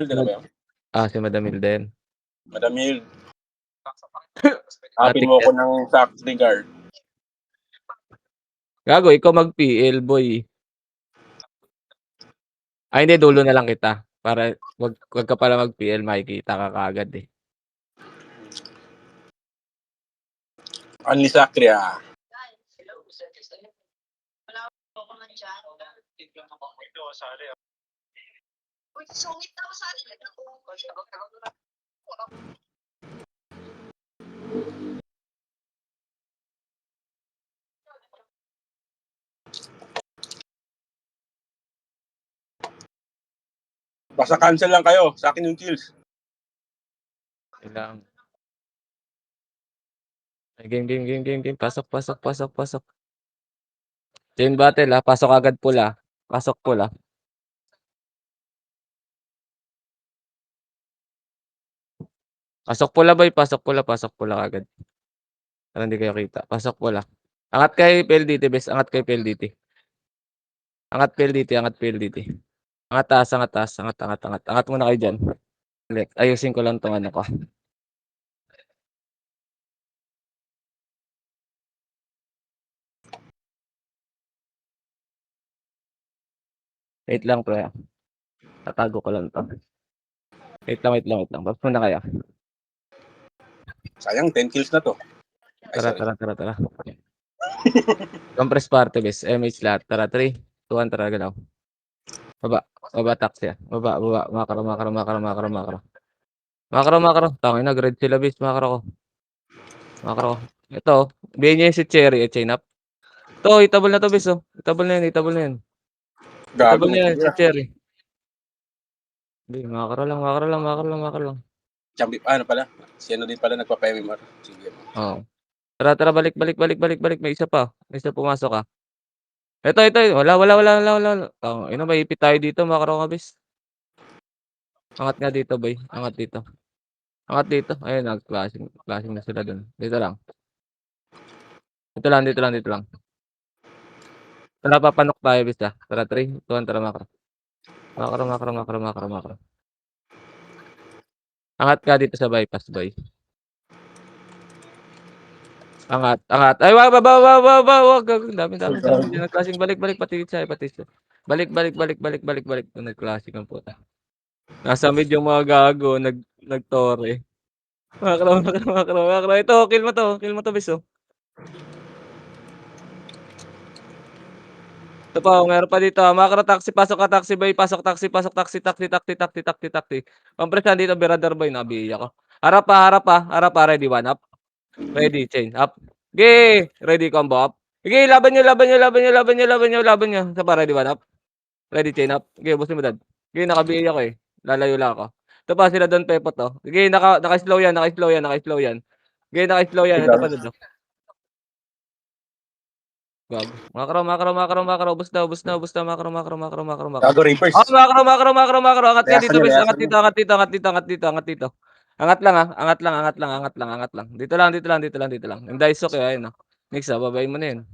Hilda na ba yun? Si Madam Hilden. Madam Hild, Ate hapin mo ako Ket. ng Saks Regard. Gago, ikaw mag-PL, boy. Hindi, dulo na lang kita. Para wag ka pala mag-PL, makikita ka kaagad eh. Anli Sacre ah. Basta cancel lang kayo. Sa akin yung kills. Kailangan. Game. Pasok. Chain battle pasok agad pula. Pasok pula. Pasok pula agad. Para hindi kayo kita. Pasok pula. Angat kay PLDT, bes. Angat PLDT. Angat taas. Angat muna kayo dyan. Ayusin ko lang tong ano ko. Wait lang, pre. Tatago ko lang to. Wait lang. Basta muna kayo. Sayang, 10 kills na to. Tara. Compress party, bes. MH lahat. Tara, 3, 2, 1, tara, galaw. Baba, taxi. Baba. Makro. Tangin na, grade sila, bes. Makro. Ito, bigyan niya si Cherry at chain up. Ito, itable na to, bes. Itable na yan. Gago mo. Si Cherry. Hindi, makro lang. Champi, ano pala? Si ano din pala nagpa-MMR. Sige. Oo. Tara, balik. May isa pa. Pumasok ka. Ito. Wala. Ina, may ipit tayo dito, makro ka, bes. Angat nga dito, boy. Angat dito. Ayun, nag-clashing na sila dun. Dito lang. Dito lang. Tara, papanok tayo, bes. Tara, 3, 2, 1, tara, makro. Makro. Angat ka dito sa bypass, boy. Angat. Ay, wag. Dami. Nag-clashing. Balik. Pati siya. Balik. Nag-clashing ang puta. Nasa mid yung mga gago. Nag-tore. Makro. Ito, kill mo to, bis. Ito pa, meron pa dito. Makro taxi. Pasok ka taxi, boy. Pasok taxi. Takti. Pampresan dito, Berador, boy. Nabiya ko. Harap pa. Ready, 1 up. Ready, chain up. Ready, combo up. Laban nyo. Isa pa, ready, 1 up. Ready, chain up. Busin mo dad. Nakabiya ako eh. Lalayo lang ako. Ito pa, sila Don Pepot to. Naka-slow yan. Naka-slow yan. Ito pa dad. Gago. Makro. Ubus na. Makro. Gago Reapers. Makro. Angat nga dito, bes. Layasan nyo. Angat dito. Angat lang. Dito lang. Hindi sok eh. Ayun. Next, babayin mo na yun.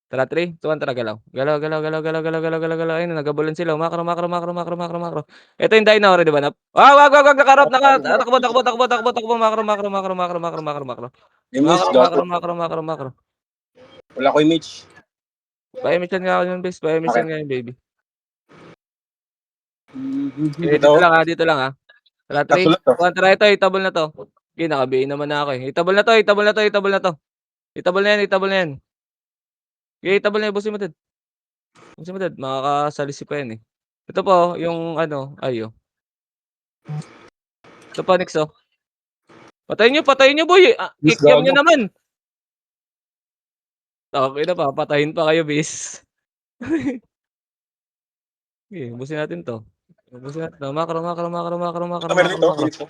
Tara, 3, 2, 1, tara, galaw. Ayun, nagabulan sila. Makro. Ito yung dino, ready ba na? Wag. Nakarap. Takbo. Makro. Yung miss, gago. Makro. Wala ko yung mitch. Pa-emission nga ako yun, bes. Pa-emission nga yun, baby. Dito lang, Tara, 3, Tatlo to. 2, 1, tara, ito, itable na to. Nakabihin naman na ako eh. Itable na to. Itable na yan. Itable na yan, busin mo dad. Makakasalisi pa yan eh. Ito po, yung ano, ayo. Ito pa, next. Patayin nyo, boy. Miss, Kick cam gago. nyo naman. Okay na pa, patayin pa kayo, bis. Busin natin to. Makro. Meron dito, Phoenix.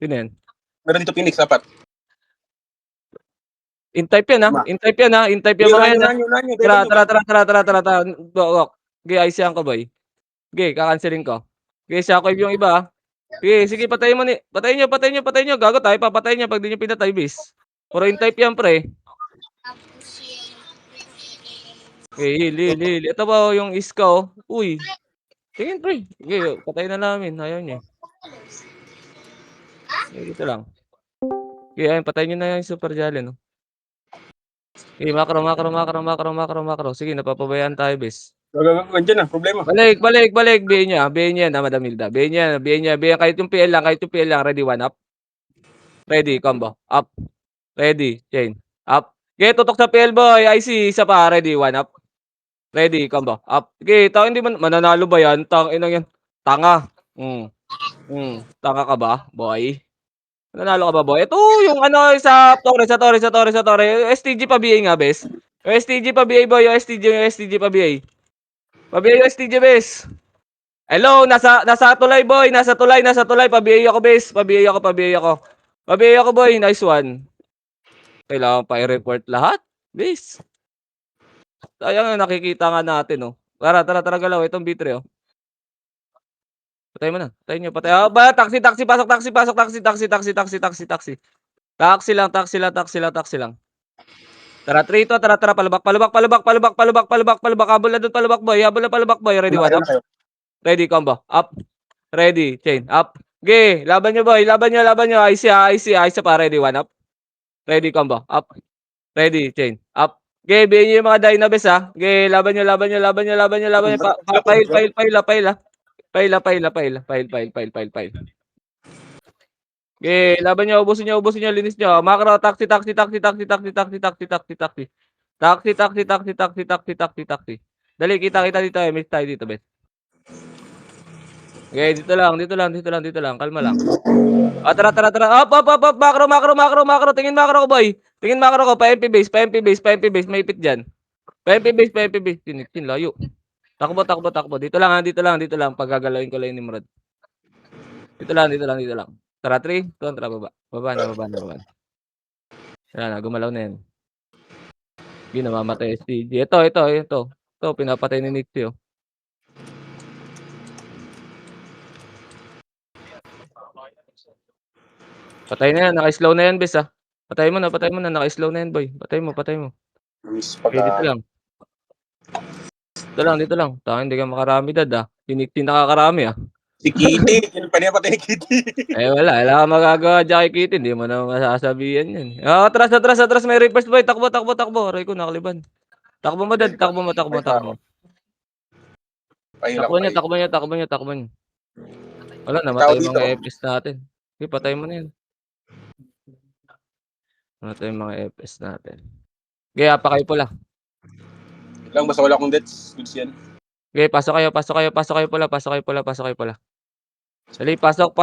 Sino yan? Meron dito Phoenix, dapat. In-type yan, In-type yan, mga yan, Nanyo. Tara. Walk. Ayos yan ko, boy. Kakancelin ko. Shockwave yung iba, sige, patayin mo patayin nyo. Gago tayo, papatayin niya pag di nyo pinatay, bis. Puro in-type yan, pre. Heal. Ito ba yung iska, Uy. Tingin pre, sige patayin na namin, ayaw niya, eh. Sige dito lang. Sige ayan patayin niyo na yung Super Jolly 'no. Sige macro, macro, macro, macro, macro, macro. Sige napapabayaan tayo bes. Nandiyan na, problema. Balik, balik, balik, biyahin niyo yan, Madam Hilda, biyahin niyo yan, kahit yung PL lang, kahit yung PL lang, ready, 1 up. Ready, combo, up. Ready, chain, up. Sige tutok sa PL boy, IC, isa pa, ready, 1 up. Ready, combo, up. Sige, hindi man mananalo ba yan? Tanginang yan, tanga. Tanga ka ba, boy? Nanalo ka ba, boy? Ito yung ano sa Torre, STG pa BA nga bes. Yung STG pa BA boy, yung STG pa BA. Pa-BA yung STG bes. Hello, nasa tulay boy, nasa tulay, pa-BA ako bes, pa-BA ako. Pa-BA ako boy, nice one. Kailangan pa i-report lahat, bes. Sayang nakikita nga natin, oh. Tara galaw, itong B3, oh. Patayin mo na, patayin niyo, patay. Ba, taxi, pasok, taxi. Taxi lang. Tara, 3 to, tara, palubak, habol na dun, palubak boy, ready, Una 1 kayo, up. una kayo. Ready, combo, up. Ready, chain, up. Ge, laban niyo boy, laban niyo. IC pa, ready, 1 up. Ready, combo, up. Ready, chain, up. Ge, bihin niyo yung mga Dynabes, ha. Ge, laban niyo. Pile. Ge, laban niyo, ubusin niyo, linis niyo. Macro, taxi. Taxi. Dali, kita dito, miss tayo dito, bes. Ge, dito lang, kalma lang. Tara. Up. Macro. Tingin macro ko, boy. Tingin macro ko, pa-MP base, maipit diyan. Pa-MP base. Tinitin, layo. Takbo. Dito lang. Pagagalawin ko lang yung Nimrod. Dito lang. Tara, 3, 2, tara, baba. Baba na. Wala na, gumalaw na yan. Hindi namamatay STG. Ito, pinapatay ni Nixie, oh. Patay na yan, naka-slow na yan, bes, ah. Patay mo na, naka-slow na yan, boy. Patay mo. Miss Okay, dito pagka... lang. Dito lang. Tangin, hindi ka makarami, dad, ah. Pinikti nakakarami, ah. Si Kitty, yun pa niya patay Kitty. Wala kang magagawa diyan kay Kitty, hindi mo naman masasabihan yan. Atras, may reverse boy, takbo. Aray ko, nakaliban. Takbo mo, dad, takbo mo. Pahilang, pahilang. Takbo niyo. Wala, May tao namatay yung dito. mga FPS natin. Sige, patay mo na yan. Namatay yung mga FPS natin. Sige, apa kayo pula. Lang, basta wala akong deaths. Goods yan. Sige, pasok kayo pula. Dali, pasok.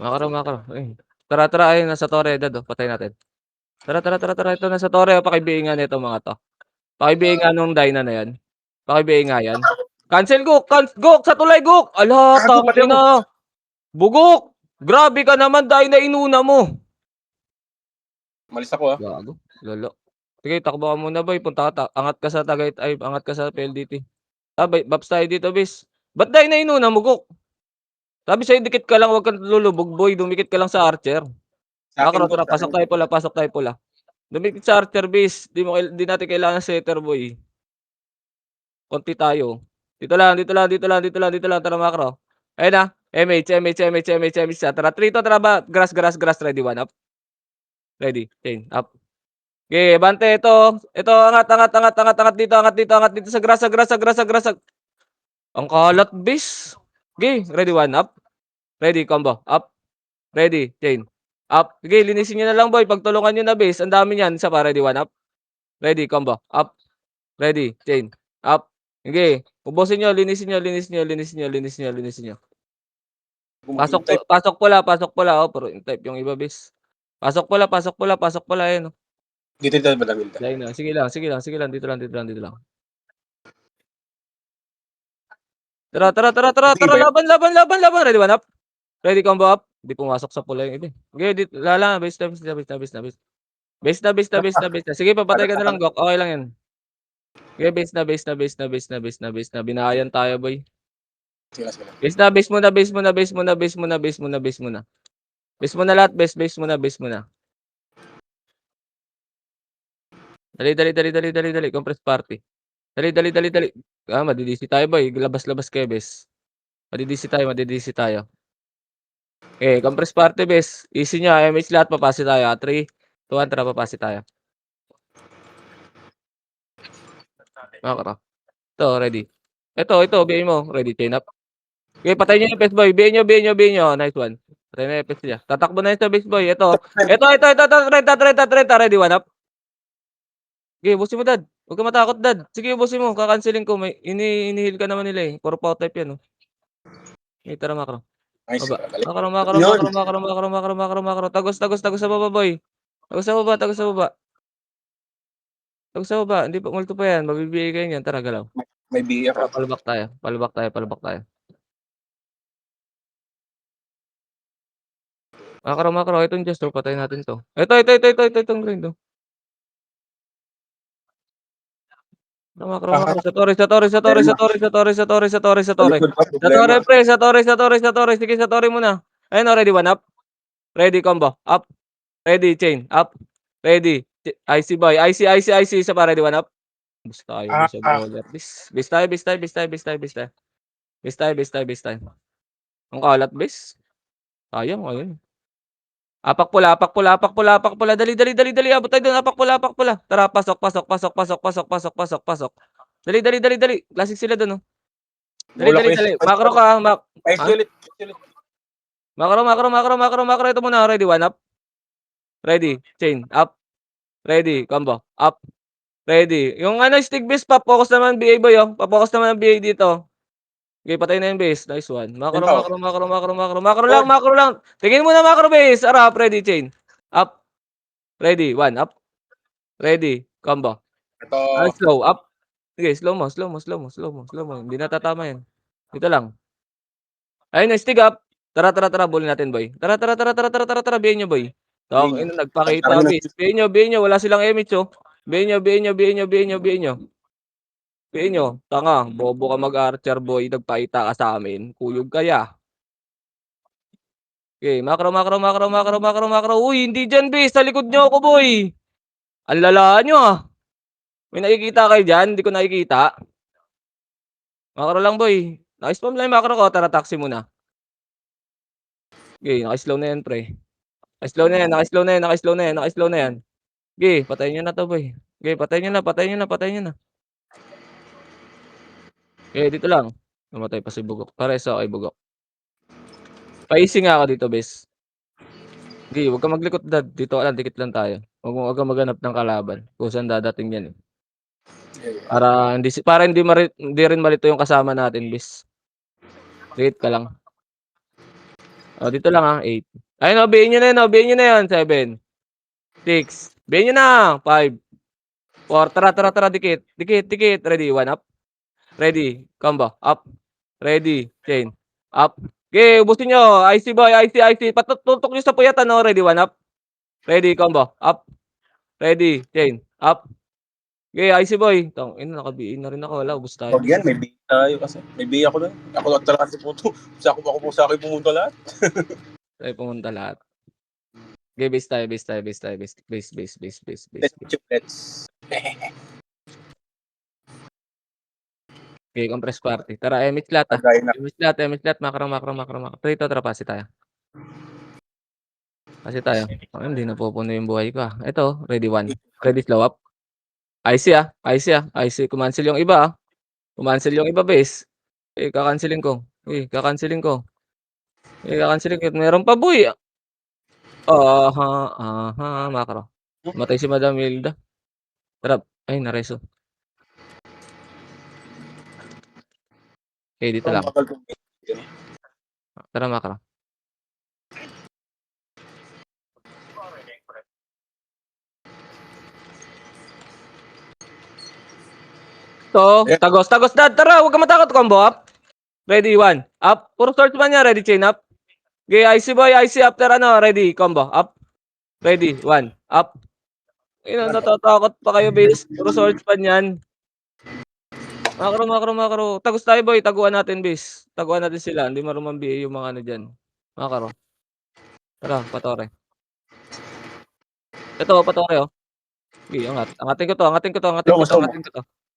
Macro. Ay. Tara, ayun, nasa Torre, dad, oh. Patay natin. Tara. Ito nasa Torre, oh. Pakibiingan nito mga to. Pakibiingan nung Dyna na yan. Pakibiingan yan. Cancel, Gok, sa tulay, Gok. Ala, Gago, patay mo. tangina. Bugok. Grabe ka naman, Dyna, inuna mo. Malis ako, ha. Gago, lolo. Sige, takbo ka muna, boy. Angat ka sa angat ka sa PLDT. Babs tayo dito, bis. Ba't Dyna inuna mo, Gok? Sabi sa'yo, dikit ka lang, huwag kang lulubog, boy. Dumikit ka lang sa Archer. Sa akin, Macro, good. tara, Sa akin. pasok tayo pula. Dumikit sa Archer, bis. Di natin kailangan setter, boy. Konti tayo. Dito lang. Tara, macro. Ayun na. MH. Tara, 3 to, tara ba? Grass. Ready, 1 up. Ready, chain, up. Okay, bante ito. Ito, angat dito sa grass. Ang kalat, bis. Okay, ready, 1 up. Ready, combo, up. Ready, chain, up. Okay, linisin nyo na lang, boy. Pagtulungan nyo na, bis. Ang dami niyan. Isa pa, ready, 1 up. Ready, combo, up. Ready, chain, up. Okay, ubusin nyo, linisin nyo. Mag-type. Pasok pula. Oh, pero type yung iba, bis. Pasok pula, ayun. Oh. Dito, madamil ka. Dahil na. Sige lang. Dito lang. Tara. Sige ba yun? Laban. Ready, 1 up. Ready, combo up. Di pumasok sa pula yung iba. Okay, dito. Lala, base na. Base na. Sige, papatay ka na lang, Gok. Okay lang yan. Okay, base na. Binayan tayo, boy. Sige. Base na. Base muna lahat, base muna. Dali. Compress party. Dali. Madidisi tayo boy, labas kayo bes. Madidisi tayo. Okay, compress party bes. Easy niya, MH lahat papasi tayo. 3, 2, 1, tara papasi tayo. Makro. Ito, ready. Ito, BA mo. Ready, chain up. Okay, patay niyo yung best boy. BA nyo. Nice one. Patay na yung best niya. Tatakbo na yun sa best boy. Ito. 30. Ready, one up. Okay, ubusin mo dad. Huwag ka matakot dad. Sige, ubusin mo. Kakanceling ko. May inihil ka naman nila eh. Puro power type yan oh. Okay, tara makro. Nice. Baba. Galing. Yun. Makro. Tagos sa baba boy. Tagos sa baba. Hindi pa, multo pa yan. Mabibigay kayo yan. Tara, galaw. May BA Tara, ako. palabak tayo. Makro. Itong just to. Patayin natin to. Itong green to. Makro. Sa Problema. torre. Sige, sa torre muna. Ayun, ready, one up. Ready, combo. Up. Ready, chain. Up. Ready. IC boy. IC. Isa pa, ready, one up. Bis tayo, bis sa brawler. Bis tayo. Ang kalat, bis. Sayang, ayun. Apak pula. Dali. Abot tayo doon. Apak pula. Tara, pasok. Dali. Classic sila doon, oh. Dali. Makro ka, Nice ha? ulit. Makro. Ito muna, ready, one up. Ready, chain. Up. Ready, combo. Up. Ready. Yung stick base pa, focus naman BA boy, oh. Pa-focus naman ang BA dito. Okay, patay na yung base. Nice one. Makro lang. Tingin mo na macro base. Arap, ready, chain. Up. Ready, one. Up. Ready, combo. Ito. Slow, up. Sige, slow mo. Hindi natatama yan. Dito lang. Ayun, stick up. Tara, bully natin, boy. Tara, BA nyo, boy. Tangina, nagpakita, base. BA nyo, wala silang image, oh. BA nyo. Tanga, bobo ka mag-archer, boy. Nagpakita ka sa amin. Kuyog kaya. Okay, makro. Uy, hindi dyan, base. Sa likod nyo ako, boy. Ang lala nyo, ah. May nakikita kayo dyan? Hindi ko nakikita. Makro lang, boy. Naka-spam lang yung makro ko. Tara, taxi muna. Okay, naka-slow na yan, pre. Naka-slow na yan. Okay, patayin nyo na to, boy. Okay, patayin nyo na. Okay, dito lang. Namatay pa si Bugok. Pares ako kay Bugok. Paising nga ako dito, bes. Okay, huwag ka maglikot, dad. Dito ka lang, dikit lang tayo. Huwag kang maghanap ng kalaban. Kung saan dadating yan, eh. Para hindi rin malito yung kasama natin, bes. Dikit ka lang. Dito lang, 8. Ayun, obayin nyo na yun. 7, 6. Obayin nyo na. 5, 4. Tara. Dikit. Ready, one up. Ready, combo. Up. Ready, chain. Up. Okay, ubusin nyo. IC boy, IC. Patutok nyo sa puyat, ano. Ready, one up. Ready, combo. Up. Ready, chain. Up. Okay, IC boy. Naka-BA na rin ako. Wala, ubus tayo. Huwag yan, may BA tayo kasi. May BA ako doon. Ako lang talaga si Puto. Sa akin pumunta lahat. Tayo pumunta lahat. Okay, base tayo. Let's. Okay, compress party. Tara, MH lahat, ah. MH lahat. Makro. Trito, tara, pasi tayo. Hindi napupuno yung buhay ko, ah. Ito, ready, one. Ready, slow up. IC, ah. Kumancel yung iba, ah. Base. Kakanceling ko. Meron pa, boy. Makro. Matay si Madam Hilda. Tara. Ay, nareso. Okay, dito lang. Tara, makro. Tagos, dad. Tara, huwag ka matakot, combo up. Ready, one. Up. Puro search man niya. Ready, chain up. Okay, IC boy, after ready, combo. Up. Ready, one. Up. Natatakot pa kayo, base. Puro search pan yan. Makro. Tagos tayo, boy. Taguan natin, base. Taguan natin sila. Hindi marunong BA yung mga dyan. Makro. Tara, patore. Ito, patore, oh. Okay, angat. Angatin ko to.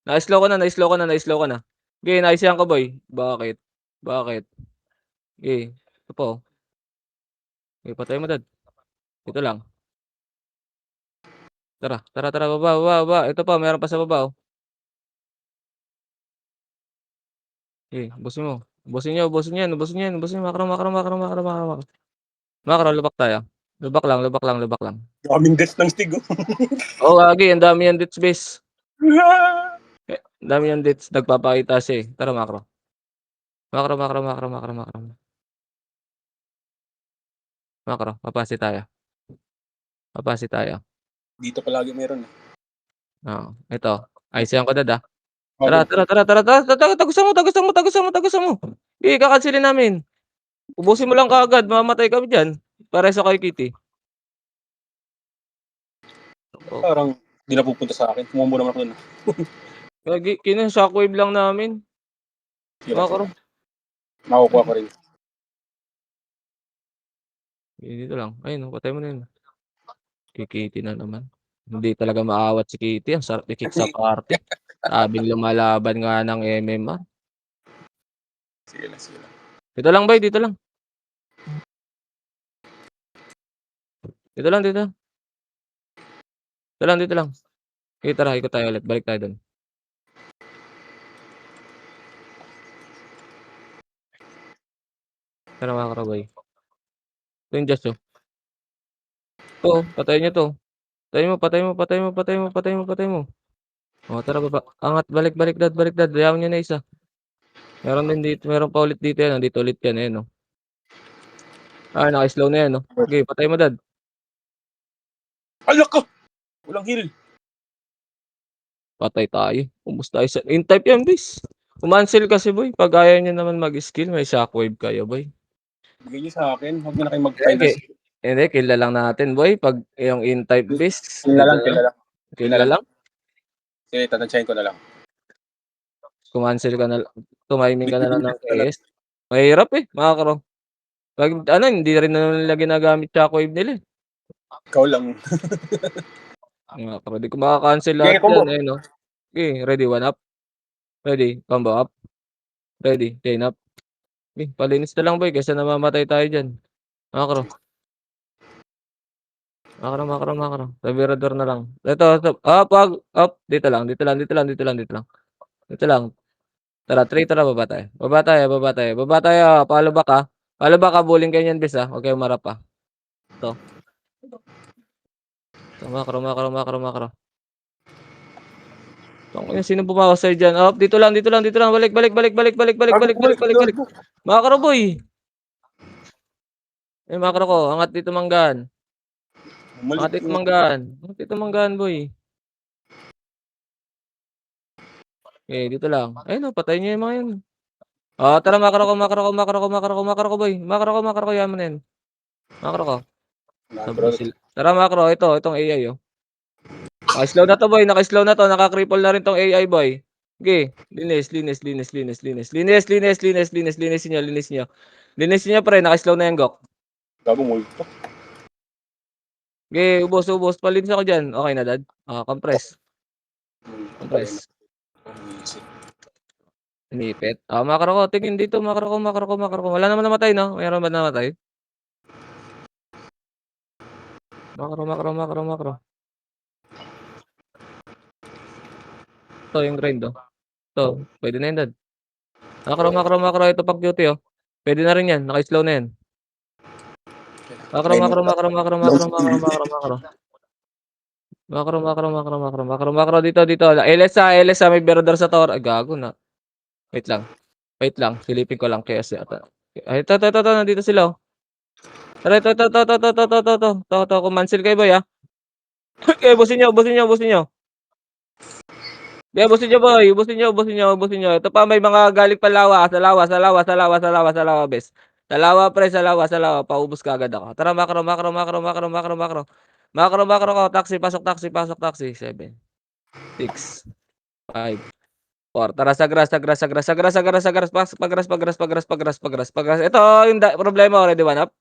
Na-slow ko na, na-slow ko na, na-slow ko na. Sige, naisihan ko boy. Bakit? Bakit? Sige, ito po. Sige, patay mo dad. Dito lang. Tara, tara, tara, baba, baba, baba. Ito pa, meron pa sa baba, oh. Sige, ubusin mo. Ubusin niyo, ubusin niyan, ubusin niyan, ubusin niyo. Makro, makro, makro, makro, makro, makro. Makro, lubak tayo. Lubak lang, lubak lang, lubak lang. Daming gas ng stig, oh. Oo, gagi, ang dami yan dits base. Ang dami yan dits, nagpapakita siya eh. Tara, makro. Makro, makro, makro, makro, makro. Makro, papasi tayo. Papasi tayo. Dito palagi meron, eh. Oo, ito. Ayusin ko dad, ah. Bago. Tara, tara, tara, tara, tara, tagusan mo, tagusan mo, tagusan mo, tagusan mo. Sige, kakanselin namin. Ubusin mo lang kaagad, mamamatay kami diyan. Parehas ako kay Kitty. Oh, Parang di na pupunta sa akin. Sumumbo naman ako dun, ah. gagi, shockwave lang namin. Sige lang, sige Makro. lang. Makukuha ko rin. Dito lang. Ayun, oh, patay mo na yun. Kay Kitty na naman. Hindi talaga maawat si Kitty, ang sarap i-kick sa party. Sabing lumalaban nga ng MMA. Sige lang, sige lang. Dito lang boy, dito lang. Dito lang, dito. Dito lang, dito lang. Sige, tara, ikot tayo ulit. Balik tayo dun. Tara mga karaboy. Ito yung Diyos, oh. Ito, patayin niyo 'to. Patayin mo, patayin mo, patayin mo, patayin mo, patayin mo, patayin mo. Oh, tara baba. Angat, balik, balik dad, balik dad. Hayaan niyo na isa. Meron din dito, meron pa ulit dito yan, nandito ulit yan, ayan, oh. Ah, naka-slow na yan, oh. Sige, patay mo dad. Alak ka! Walang heal. Patay tayo. Ubos tayo sa in-type yan, boys. Kumancel kasi boy, pag ayaw niyo naman mag-skill, may shockwave kayo, boy. Bigay niyo sa akin. Huwag na kayo Sige. mag-finance. Hindi, kill na lang natin, boy. Pag yung in-type beast, Kill na dito lang, kill na. na lang. Kill Kill na na lang. lang. Sige, tatansyahin ko na lang. Kumancel ka na lang. Tumiming ka na lang ng Na lang. KS. Mahirap eh, mga karo. Pag ano, hindi rin naman nila ginagamit shockwave nila, eh. Ikaw lang. Mga karo, di ko maka-cancel Sige, lahat combo. yan, ayun, oh. Okay, ready, one up. Ready, combo up. Ready, chain up. Okay, palinis na lang boy, kaysa namamatay tayo diyan. Mga karo. Makro, makro, makro. Tabirador na lang. Ito, up, up. Dito lang, dito lang, dito lang, dito lang, dito lang. Dito lang. Tara, 3, tara, baba tayo. Baba tayo, baba tayo. Baba tayo, palubak ah. Palubak, habulin kayo niyan, bis ah. Huwag kayong marap ah. Ito. Ito, makro, makro, makro, makro. Sino bumawas sa'yo dyan? Up, dito lang, dito lang, dito lang. Balik, balik, balik, balik, balik, balik, Gago, balik, balik, bumalik. balik, balik. Gago. Makro boy. Eh, makro ko. Angat dito manggaan. Bumalik. Angat dito manggaan. Angat dito manggaan, boy. Eh, dito lang. Ayun oh, patayin niyo yung mga yun. Oh, tara makro ko, makro ko, makro ko, makro ko, makro ko boy. Makro ko, yaman na yan. Makro ko. Sobra Bro, sila. Tara makro, itong AI oh. Naka-slow na 'to boy, naka-slow na 'to, naka-cripple na rin 'tong AI boy. Sige, linis, linis, linis, linis, linis, linis, linis, linis, linis, linisin niyo, linis niyo. Linisin niyo pre, naka-slow na yan gok. gago multo. Sige, ubos, ubos, palinis ako diyan. Okey na dad? Compress, compress. Inipit. Makro ko, tingin dito, makro ko, makro ko, makro ko. Wala naman namatay 'no? Meron ba namatay? Makro, makro, makro, makro. Ito yung grind oh. Ito, puwede na yan dad. Makro, makro, makro, ito pang cutie oh. Puwede na rin yan, naka-slow na yan. Makro, makro, makro, makro, makro, makro, makro, makro. Makro, makro, makro, makro, makro, makro, dito, dito. LS may berador sa tower. Ay gago na. Wait lang, wait lang, silipin ko lang KS yata. Ay ito, nandito sila oh. Tara ito, kumancel kayo boy, ah. Okay, ubusin niyo, ubusin niyo, ubusin niyo. Sige, ubusin niyo boy, ubusin niyo, ubusin niyo, ubusin niyo. Ito pa may mga galing pa lawa, sa lawa, sa lawa, sa lawa, sa lawa, sa lawa bes. Sa lawa pre, sa lawa, paubos kaagad ako. Tara makro, makro, makro, makro, makro, makro. Makro, makro ko, taxi, pasok taxi, pasok taxi. 7, 6, 5, 4. Tara sagras, sagras, sagras, sagras, sagras, sagras, pagras, pagras, pagras, pagras, pagras, pagras. Ito yung problema, ready one up.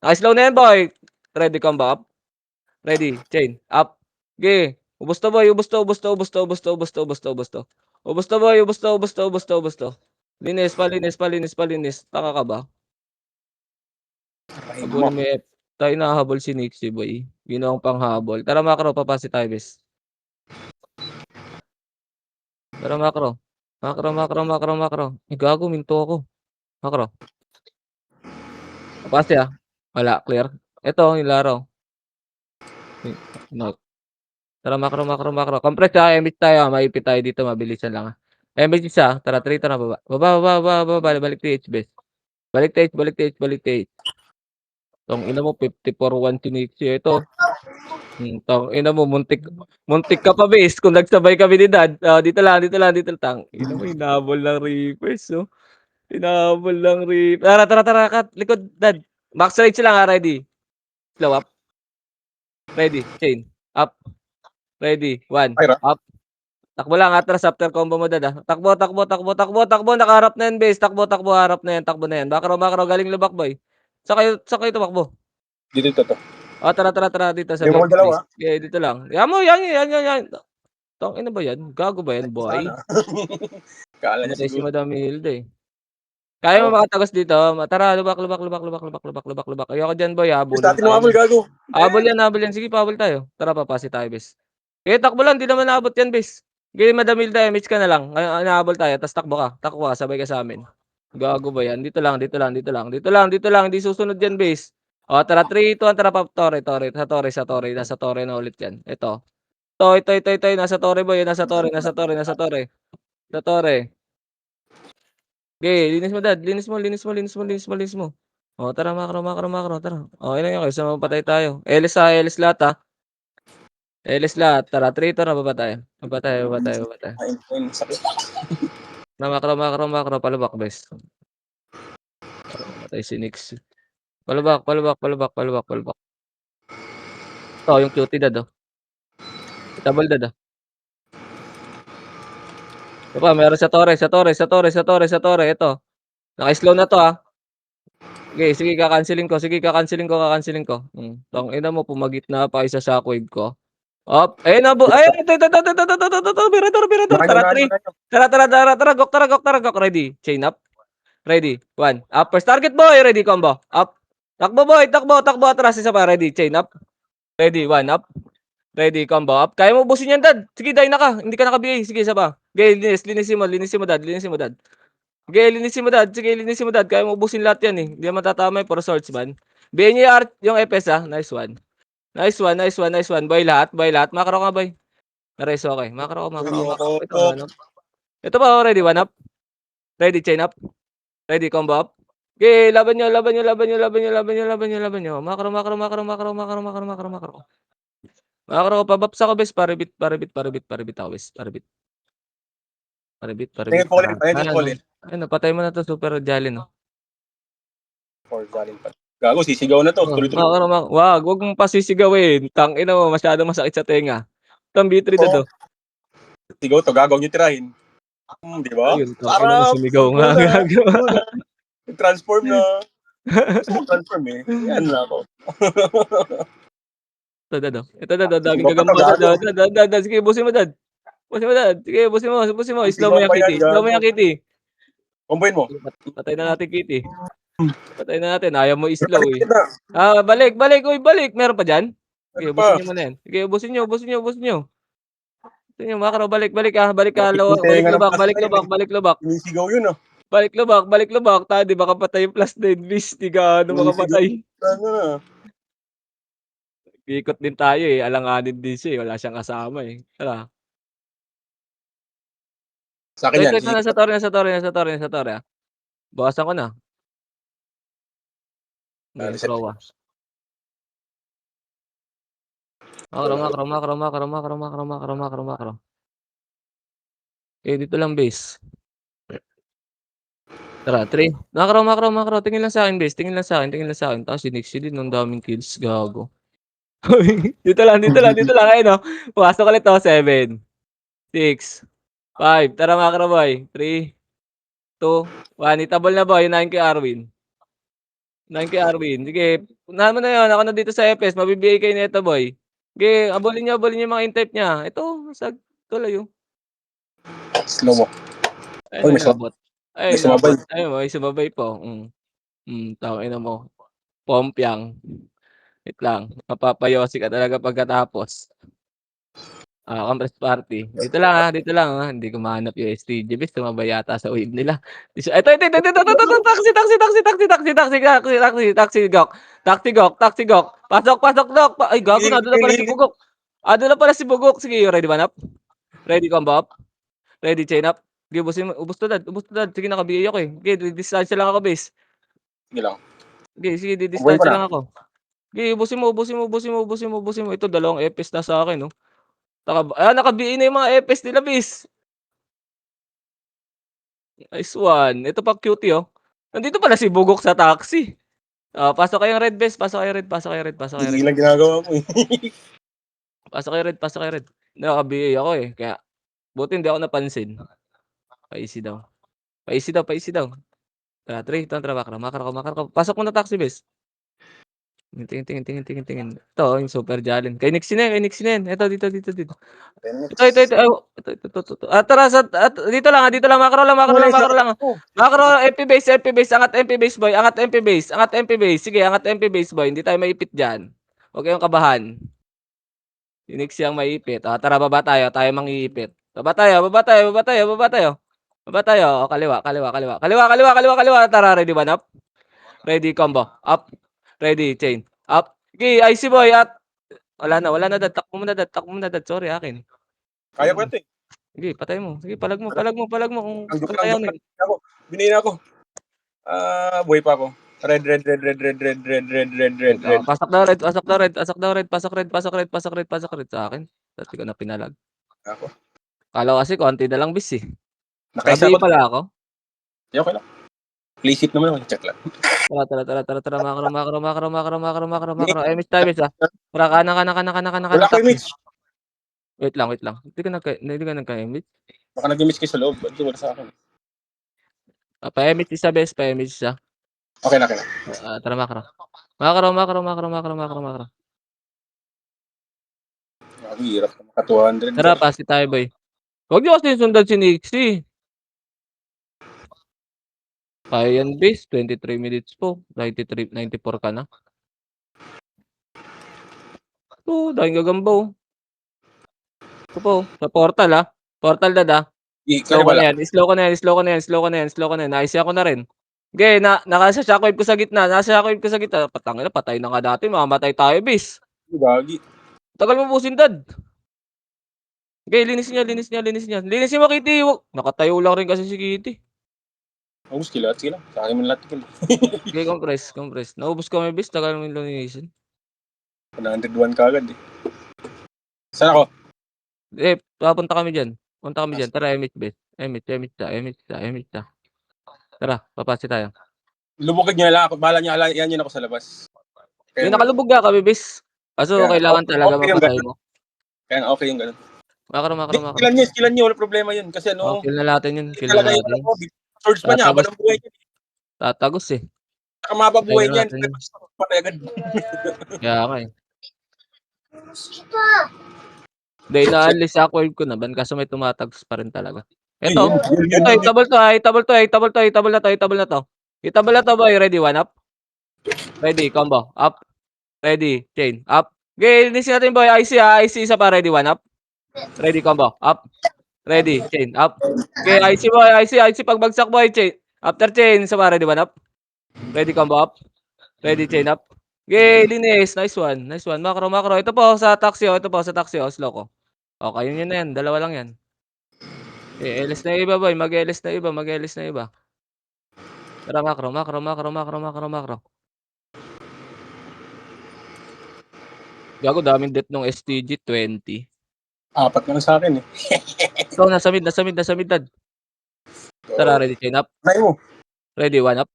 Naka-slow na yan boy. Ready combo up. Ready, chain, up. Sige. Ubos to boy, ubos to, ubos to, ubos to, ubos to, ubos to, ubos to, ubos to. Ubos to boy, ubos to, ubos to, ubos to, ubos to. Linis, palinis, palinis, palinis. Taka ka ba? Ay, mo. Habulin mo yung F. Tayo nahahabol si Nixie boy. Ginawang panghabol. Tara macro, papasi tayo bes. Tara macro. Macro, macro, macro, macro. Ay gago, minto ako. Macro. Papasi Wala, clear. Ito, yung laro. No. Tara macro, macro, macro. Compress MH tayo maipit tayo dito, mabilisan lang MH isa, tara 3 tara baba. Baba, baba, baba, balik TH bes. Balik TH, balik TH, balik TH. Tangina mo 54-1 si Nixie ito. Tangina mo muntik muntik ka pa bes kung nagsabay kami ni Dad. Dito lang, dito lang, dito lang. Tangina mo hinabol ng Reapers, oh. Hinabol ng Reapers. Tara, tara, tara, kat likod Dad. Max rage lang ready. Slow up. Ready, chain. Up. Ready, 1. Ay, Up. Takbo lang atras after combo mo Dad, Takbo, takbo, takbo, takbo, takbo, nakaharap na yan base. Takbo, takbo, harap na yan, takbo na yan. Macro, macro, galing lubak boy. Saan kayo tumakbo? dito to. Tara, tara, tara dito sa Hindi mo loob base. dalawa. Okay, dito lang. Yan mo, yan. Tangina ba yan? Gago ba yan, boy? Sana. Kala niya Namatay si siguro. Madam Hilda, eh. Kaya mo Oo. makatagos dito? Tara, lubak, lubak, lubak, lubak, lubak, lubak, lubak, lubak. Ayoko diyan, boy, Bes, habulin dati tayo numabol niyan. gago. Habol yan, habol yan. Sige, pahabol tayo. Tara, papasi tayo, bes. Takbo lang, di naman naabot yan, bes. Sige, Madam Hilda, MH ka na lang. Nahabol tayo, tas takbo ka. Takbo ka, sabay ka sa amin. Gago ba yan? Dito lang, dito lang, dito lang. Dito lang, dito lang. Hindi susunod yan, bes. Tara, 3, 2, 1, tara pa, Tore, Tore. Sa Tore. Nasa Tore na ulit yan. Ito. Ito. Nasa Tore, boy. Nasa Tore. Sa Tore. Linis mo Dad. Linis mo. Tara macro, macro, macro, tara. Okey lang yan kaysa mapatay tayo. Elis lahat, Elis lahat. Tara, 3 tara baba tayo. Baba tayo. Ay, sakit. Na macro, macro, macro, palubak bes. Namatay si Nix. Palubak. Ito yung cutie Dad, Itabol Dad, Ito pa meron sa Tore. Ito. Naka-slow na 'to, Sige kakanselin ko. Tangina mo pumagitna pa kayo sa shockwave ko. Ayun na ito, birador. Makain Tara na 3. na. Tara, gok. Ready, chain up. Ready, 1. Up, first target boy, ready combo. Up. Takbo boy, takbo atras isa pa, ready, chain up. Ready, 1 up. Ready combo up. Kaya mo ubusin yan Dad. Sige, die na ka. Hindi ka naka-BA. Sige, isa pa. Okay, linisin mo Dad. Sige, linisin mo Dad. Kaya mo ubusin lahat yan eh. Hindi naman tatama yung for swordsman. BA niyo yung FS Nice one. Nice one. Boy lahat. Macro ka boy. Nares okay. Macro. Loko. Ito ano. Ito ba ready? 1 up. Ready chain up. Ready combo up. Okay, laban nyo. Macro. Macro, pababsa ko bes. Paribit ako bes. Paribit. Tingin ko ulit. Tingin ko ulit. Ayun, napatay mo na to super jolly no. Or galing pa. Gago, sisigaw na to. Tuloy-tuloy. Wag mong pasisigawin. Tangina mo, masyadong masakit sa tenga. Itong B3 na Oo. to. Sigaw to. Gagaw nyo tirahin. Di ba? Ayun, tangina mo Sarap. sumigaw nga. Gago. Transform na. Gusto ko transform eh. Yan na ako. Ito dad, daming Sigaw pa to. gagamba Gago. dad. Sige, busin mo dad. Sige, busin mo. Slow mo Sigaw yan, pa yan. Gago. Kitty. Komboyin mo. Patay na natin, Kitty. Ayaw mo i-slow Balik eh. kita. Balik. Meron pa dyan? Sige, Ano ubusin pa? niyo muna yan. Sige, ubusin niyo. Tingnan mo, Macro, balik ka, Yung tenga ng plus na yun eh. balik lubak. Sinisigaw yun ah. Balik lubak, di ba kapatay yung plus din, bis, di ka ano Sinisigaw. makapatay. Ano na. Ikot din tayo eh, alanganin din siya eh, wala siyang kasama eh. Tara. Sa akin yan. Ito, nasa Torre. Bawasan ko na. Ngayon, Reset. prowa. Macro. Dito lang base. Tara, 3. Macro. Tingin lang sa akin, base. Tingin lang sa akin. Tapos si Nixie din, ang daming kills. Gago. Dito lang. Ayun, oh. Pumasok ulit, 7, 6, 5. Tara, Macro boy. 3, 2, 1. Itabol na boy. 9 kay Arwin. Sige. Unahan mo na yun. Ako na dito sa FS. Mabibigay kayo nito, boy. Sige, abulin niyo yung mga in-type niya. Ito, tuloy, Slow mo. Ayun Uy, na inabot. may Ayun sumabay. inabot. Ayun may sumabay po. Tangina mo. Pompiang. Wait lang, mapapayosi ka talaga pagkatapos. Compress party. Dito lang, hindi ko mahanap yung STG bes tumabay yata sa wave nila. Ito, taxi, taxi, taxi, taxi, taxi, taxi, taxi, taxi, taxi, gok. Taxi, gok, taxi, gok. Pasok, pasok, dok. Ay gago nandun na pala si Bugok. Andun na pala si Bugok. Sige, ready ba nap? Ready combo up? Ready chain up? Sige, ubos na dad, ubos na dad. Sige, naka-BA ako eh. Sige, didistansya lang ako bes. Sige lang. Sige, Bubuhay ko didistansya na. lang ako. Sige, ubusin mo, ubusin mo, ubusin mo, ubusin mo, ubusin mo. Ito, dalawang epis na sa akin, oh. Naka-BA na yung mga epis nila, bis. Nice one. Ito pa cutie, oh. Nandito pala si Bugok sa taxi. Pasok kayong red, bes. Pasok kayo red, pasok kayo red, pasok kayo Hindi red. lang ginagawa mo eh. Pasok kayo red, pasok kayo red. Naka-BA ako eh. Kaya, buti hindi ako napansin. Paisi daw. Paisi daw, paisi daw. Tara, 3, tara, makara. Pasok mo na taxi, bes. Tingin. Ito, yung super Jalen. Kay Nixie na yan, kay Nixie na yan. Ito, dito. 10 Ito. Ay, minutes. ito. Tara dito lang, makro lang. Wala yung sakit ko. Makro, MP base, angat MP base boy, angat MP base. Sige, angat MP base boy, hindi tayo maipit diyan. Huwag kayong kabahan. Si Nixie ang maipit. Tara baba tayo mangiipit. Baba tayo. O, kaliwa. Tara, ready ba nap? Ready combo. Up. Ready chain. Up. Okay, IC boy at wala na dad. Takbo mo na dad. Sorry akin. Kaya ko ito eh. Sige, patay mo. Sige, palag mo kung Ang joke lang. patayanin. Ako. Binayin ako. Buhay pa ako. Red. Wait lang, pasok daw red sa akin. Dati ko na pinalag. Ako. Akala ko kasi konti na lang bis eh. Nakaisa Naka-BA ako. pala ako. Di okay lang. Playship naman ako. Check lang. Tara. Hindi. Makro. Miss tayo, miss. Tara, Wala ko taxi. image. Wait lang. Hindi ka nagka-image. Baka nag-image kayo sa loob. Ba't wala sa akin? Pa-image isa, bes. Pa-image isa. Okay na. Tara, makro. Makro. Ang hirap. Maka 200. Tara, pasi tayo, boy. Huwag niyo kasi sundan si Nixie. Kaya yan, base. 23 minutes po. 94 ka na. Dahil gagamba, oh. Ito po, sa portal, Portal dad, Slow ko Kanibala. na yan. Nice ako na rin. Sige, nasa shockwave ko sa gitna. Patangina, patay na nga dati. Mamamatay tayo, bis. Gagi. Tagal mo busin, dad. Sige, linis niya. Linis niya, Kitty. Nakatayo lang rin kasi si Kitty. Ubus kila. Sige lang. Sa akin mo lahat kila. Okay, compress. Naubos ko may bis. Tagal mo yung linisin. 101 ka agad eh. Saan ako? Papunta kami dyan. Tara, MH base. MH ta. Tara, papasi tayo. Lubukid niya lang ako. Bahala niya. Yan yun ako sa labas. Yung nakalubog ka kami, bis. Kaso kailangan talaga okay yung mapasay ganun. mo. Kaya okay yung ganun. Makro. Skillan niyo. Wala problema yun. Kasi Kill na natin yun. talaga yung Swords pa niya. Walang buhay niya. Tatagos eh. Saka mababuhay Ayun niyan. natin yun. Patay agad. Kaya nga eh. Hindi, inaalis sa wave ko naman kaso may tumatagos pa rin talaga. Ito, itable na to. Itable na to, boy. Ready, one up. Ready, combo. Up. Ready, chain. Up. Okay, linisin natin, boy. IC isa pa. Ready, one up. Ready, combo. Up. Ready, chain. Up. Okay, IC, boy. IC. Pagbagsak, boy. Chain. After chain, isa pa. Ready, one up. Ready, combo up. Ready, chain up. Okay, linis. Nice one. Makro. Ito po sa taxi, slow ko. Okay, yun na yan. Dalawa lang yan. LS na iba, boy. Mag-LS na iba. Tara, makro. Gago, daming death nung STG, 20. 4 na lang sa akin eh. Ito, nasa mid, dad. Tara, ready, chain up. Try mo. Ready, one up.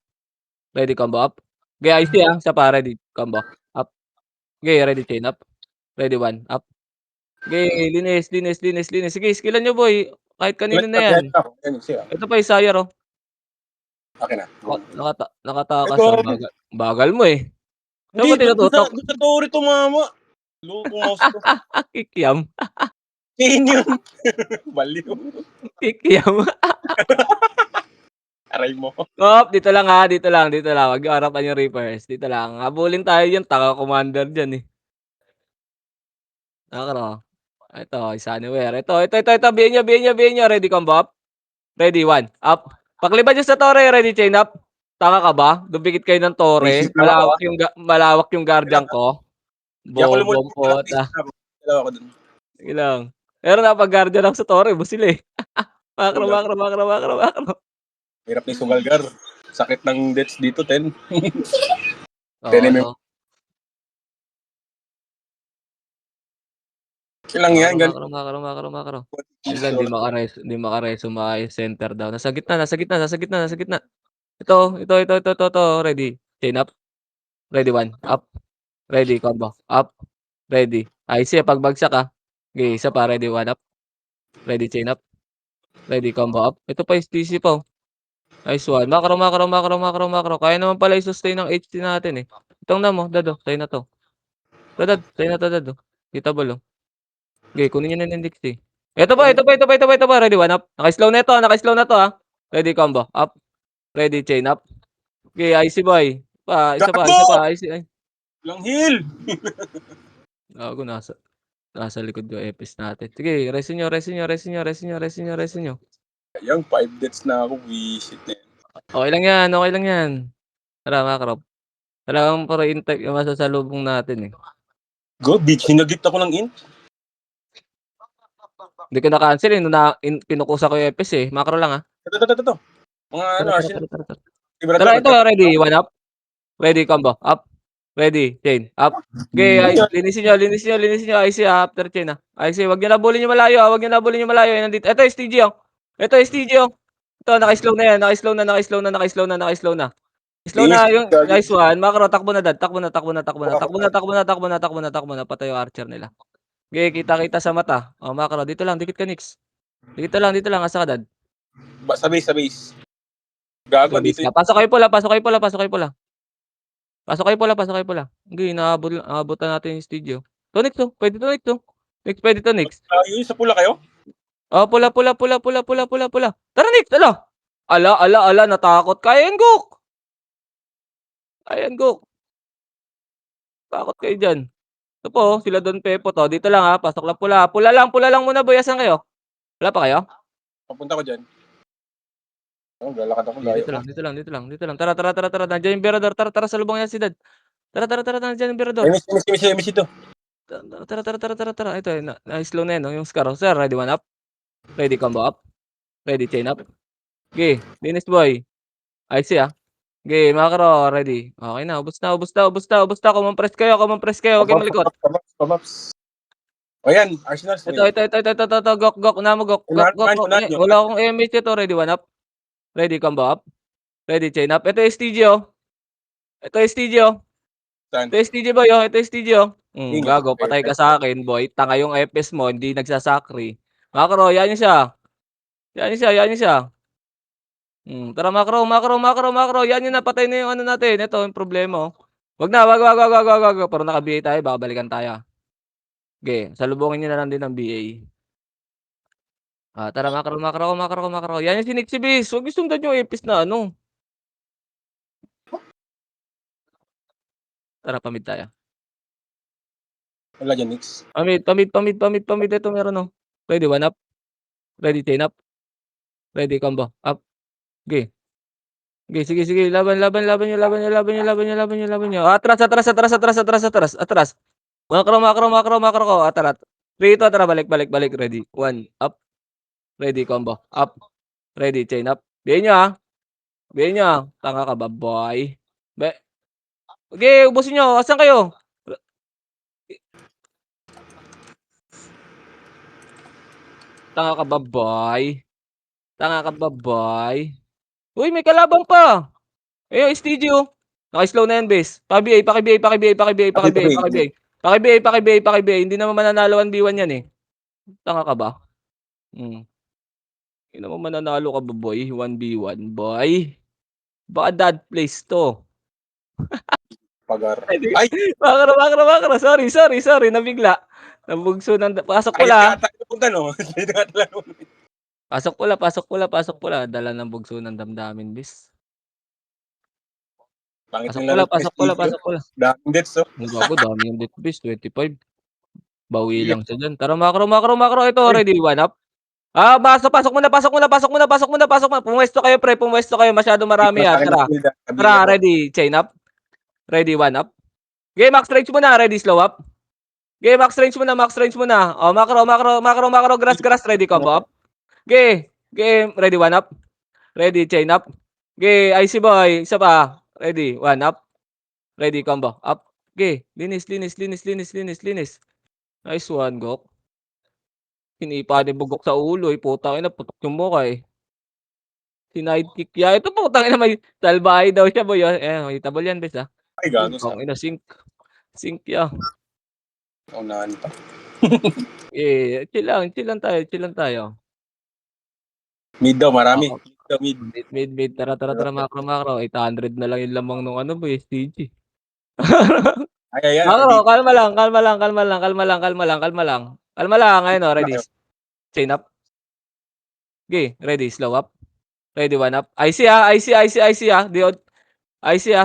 Ready, combo up. Okay, IC isa pa. Ready, combo. Up. Okay, ready, chain up. Ready, one, up. Okay, linis. Sige, skillan nyo, boy. Kahit kanino na yan. Ito pa, Isayar, oh. Okay na. Nakatakas sa bagal mo eh. Saan ba Hindi, tinututok? doon sa Tori tumama. Loko mouse ko. Kikiam. Chain yun. Baliw. Kikiam. Aray mo. Dito lang ha, dito lang, dito lang. Wag niyo harapan yung Reapers. Dito lang. Habulin tayo diyan, taka commander diyan eh. Nakakaro. Ito, is anywhere. Ito. Bihin niyo. Ready combo up? Ready, 1, up. Pagliban niyo sa torre, ready chain up. Tanga ka ba? Dumikit kayo ng torre. Basic lang ako, Malawak yung guardian ko. Hindi ako Bobong lumulubog lang. puta. Basic na ako. Dalawa ko dun. Sige lang. Pero napag-guardian ako sa torre, bus sila eh. Makro. Hirap ni Sugalgar. Sakit ng deaths dito, 10. Oo, Enemy. no? Kailang yan, ganun. Makro. Biglang di makareso maayos center daw. Nasa gitna. Ito. Ready. Chain up. Ready, 1, up. Ready, combo. Up. Ready. Icy, pagbagsak ah. Okay, isa pa. Ready, 1, up. Ready, chain up. Ready, combo up. Ito pa yung TC pa oh. Nice one. Makro. Kaya naman pala i-sustain ng HP natin eh. Itong na mo, dado. Tayo na to. Tayo na to, dado. Kita ba lo? Okay, kunin nyo na yung Dixie. Ito pa. Ready, 1, up. Naka-slow na to ah. Ready, combo. Up. Ready, chain up. Okay, icy boy. Isa Gago! pa. Icy. Ay. Lang heal! Gago, nasa likod yung epis natin. Sige, resin nyo. Yung 5 deaths na ako. Visit na yan. Okay lang yan. Tara, Makrop. Talagang puro intake yung masasalubong natin eh. Go, bitch. Hinagit ako ng int. Hindi ko na-cancel eh. Pinukusa ko yung epis eh. Makro lang ah. Ito. Mga ano, Arsenal. Tara, ito. Ready, 1, up. Ready, combo. Up. Ready, chain. Up. Okay, linisin nyo. IC after chain ah. IC, wag nyo nabulin yung malayo. Nandito. Ito, STG oh. Ito, naka-slow na yan. Naka-slow na. Slow na yung nice one. Makro, takbo na dad. Takbo na. Patay yung archer nila. Okay, kita sa mata. Oh, Makro, dito lang. Dikit ka, Nix. Dito lang. Asa ka, dad? Sa base. Gago, Okay, base dito. ka. Pasok kayo pula. Okay, naabutan natin yung studio. To, Nix, to. Pwede to, Nix, to. Nix, pwede to, Nix. Yun, sa pula kayo? Oh, pula. Tara, Nix, ala. Natakot ka. Ayan, Gok. Takot kayo dyan. Ito po, sila Don Pepo to. Dito lang ha, pasok lang pula. Pula lang muna, boy. Asan kayo? Wala pa kayo? Papunta ko dyan. Lalakad ako layo. Dito lang. Tara. Nandiyan yung Berador. Tara, salubong yan si Dad. Tara. Nandiyan yung Berador. Miss ito. Tara. Ito, na-slow na yan, no? Yung Scar. Sir, ready, 1, up. Ready, combo up. Ready, chain up. Okay, linis, boy. I see, ah. Okay, Makro, ready. Okay na, ubos na. Kumampress kayo. Huwag kayong malikot. Pamaps. O yan, Arsenal. Ito. Gok. Una mo, Gok. Wala akong MH ito. Ready, 1, up. Ready, combo up. Ready, chain up. Ito STG, oh. Saan? Ito STG, boy, oh. Ingat. Gago, patay ka sa akin, boy. Tanga yung FS mo, hindi nagsasakri. Makro, yan yun siya. Tara, Makro. Yan yun na, patay na yung ano natin. Ito, yung problema, oh. Wag. Pero naka-BA tayo, baka balikan tayo. Okay, salubungin nyo na lang din ng BA. Tara, Makro. Yan yung si Nixie Biz. Huwag yung sundan yung epis na ano. Tara, pamid tayo. Wala dyan, Nix. Pamid. Ito meron, oh. Ready, 1, up. Ready, chain up. Ready, combo. Up. Okay. Sige. Laban nyo. Atras. Makro ko. Atras. Rito, tara, balik. Ready. 1, up. Ready, combo. Up. Ready, chain up. Bihin nyo, ah. Tanga ka ba, boy? Okay, ubusin nyo. Asan kayo? Tanga ka ba, boy? Uy, may kalaban pa. Yung STG, oh. Naka-slow na yan, base. Paki-BA. Hindi naman mananalo 1v1 yan, eh. Tanga ka ba? Hindi naman mananalo ka ba, boy? 1v1, boy. Baka dad place to. Pagar. Ay! Makro. Sorry. Nabigla. Nambugso ng pasok Kahit pula. nga tayo napunta, no? Kahit nga tayo Pasok pula, pasok pula, pasok pula. Dala ng bugso ng damdamin, bis. pangit Pasok ng laro pula, ni pasok pula, Castillo. pasok pula. Daming deaths, oh. Ang gago, dami yung death bis, 25. Bawi Iya. lang siya dyan. Tara, macro, macro, macro. Ito, Uy, ready, one up. Pasok, pasok muna, pasok muna, pasok muna, pasok muna, pasok muna. Pumwesto kayo, pre, pumwesto kayo. Masyado dito marami na sa yan. akin Tara. na Tara, kabiya ko. ready, chain up. Ready, one up. Okay, max range muna, ready, slow up. Okay, max range muna, max range muna. Oh, macro, macro, macro, macro, grass, grass, ready, combo up. Okay, okay, ready, one up. Ready, chain up. Okay, IC boy, isa pa. Ready, one up. Ready, combo up. Okay, linis, linis, linis, linis, linis, linis. Nice one, Gok. Hinipa ni Bugok sa ulo, putang ina, putok yung mukha, Sinidekick niya. Ito putang ina, may salbahe daw siya, boy, ayan, mahitable yan, bes, Ay, gago sa Putang ina, sink. Sink ya. unahan pa. Chill lang tayo, chill lang tayo. Mid daw, marami. Oo, Mid daw, mid. mid. Tara, tara, tara, macro, macro. 800 na lang yung lamang nung ano, boy, STG. Ay, ayan, Macro, nakadito. kalma lang, kalma lang, kalma lang, kalma lang, kalma lang, kalma lang. Kalma lang, ayun, ready. Chain up. Okay, ready, slow up. Ready, one up. IC, IC, IC,